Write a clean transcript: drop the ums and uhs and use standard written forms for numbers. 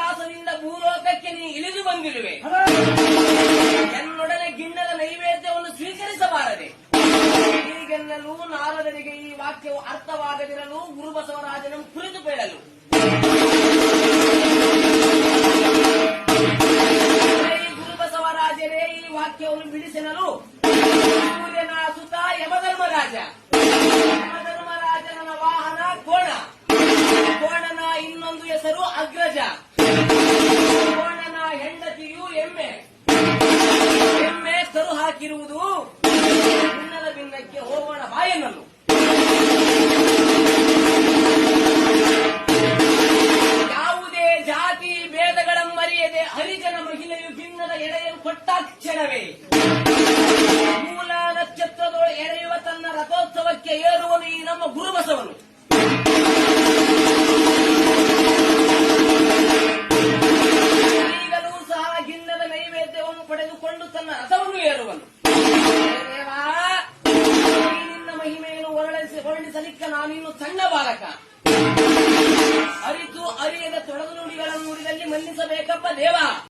ಕೈಲಾಸದಿಂದ ಭೂಲೋಕಕ್ಕೆ ನೀ ಇಳಿದು ಬಂದಿರುವೆ. ಎನ್ನೊಡನೆ ಗಿಣ್ಣದ ನೈವೇದ್ಯವನ್ನು ಸ್ವೀಕರಿಸಬಾರದೆ. ಹೀಗೆನ್ನಲು ನಾರದರಿಗೆ ಈ ವಾಕ್ಯವು ಅರ್ಥವಾಗದಿರಲು ಗುರುಬಸವರಾಜನನ್ನು ಕುರಿತು ಬೇಡಲು. ಗುರುಬಸವರಾಜರೇ ಈ ವಾಕ್ಯವನ್ನು ಬಿಡಿಸೆನಲು ಸೂರ್ಯನ ಸುತ ಯಮಧರ್ಮರಾಜ. ಯಮಧರ್ಮರಾಜನ ವಾಹನ ಕೋಣ. ಕೋಣನ ಇನ್ನೊಂದು ಹೆಸರು ಅಗ್ರಜ. ಕೋಣನ ಹೆಂಡತಿಯು ಎಮ್ಮೆ. ಎಮ್ಮೆ ಕರು ಹಾಕಿರುವುದು ಭಿನ್ನದ ಭಿನ್ನಕ್ಕೆ ಹೋಗೋಣ ಬಾಯನ್ನಲು. ಯಾವುದೇ ಜಾತಿ ಭೇದಗಳ ಮರೆಯದೆ ಹರಿಜನ ಮಹಿಳೆಯು ಭಿನ್ನದ ಎಡೆಯನ್ನು ಕೊಟ್ಟಾಕ್ಷಣವೇ ಮೂಲ ನಕ್ಷತ್ರದೊಳ ಎರೆಯುವ ತನ್ನ ರಥೋತ್ಸವಕ್ಕೆ ಏರುವನು ಈ ನಮ್ಮ ಗುರುಬಸವನು. ಈಗಲೂ ಸಹ ಗಿಣ್ಣದ ನೈವೇದ್ಯವನ್ನು ಪಡೆದುಕೊಂಡು ತನ್ನ ರಥವನ್ನು ಏರುವನು. ದೇವಾ, ನಿನ್ನ ಮಹಿಮೆಯನ್ನು ವರ್ಣಿಸಲಿಕ್ಕ ನಾನಿನ್ನು ಸಣ್ಣ ಬಾಲಕ. ಅರಿತು ಅರಿಯದ ತೊಡಗು ನುಡಿಗಳನ್ನು ನುಡಿದಲ್ಲಿ ಮನ್ನಿಸಬೇಕಪ್ಪ ದೇವ.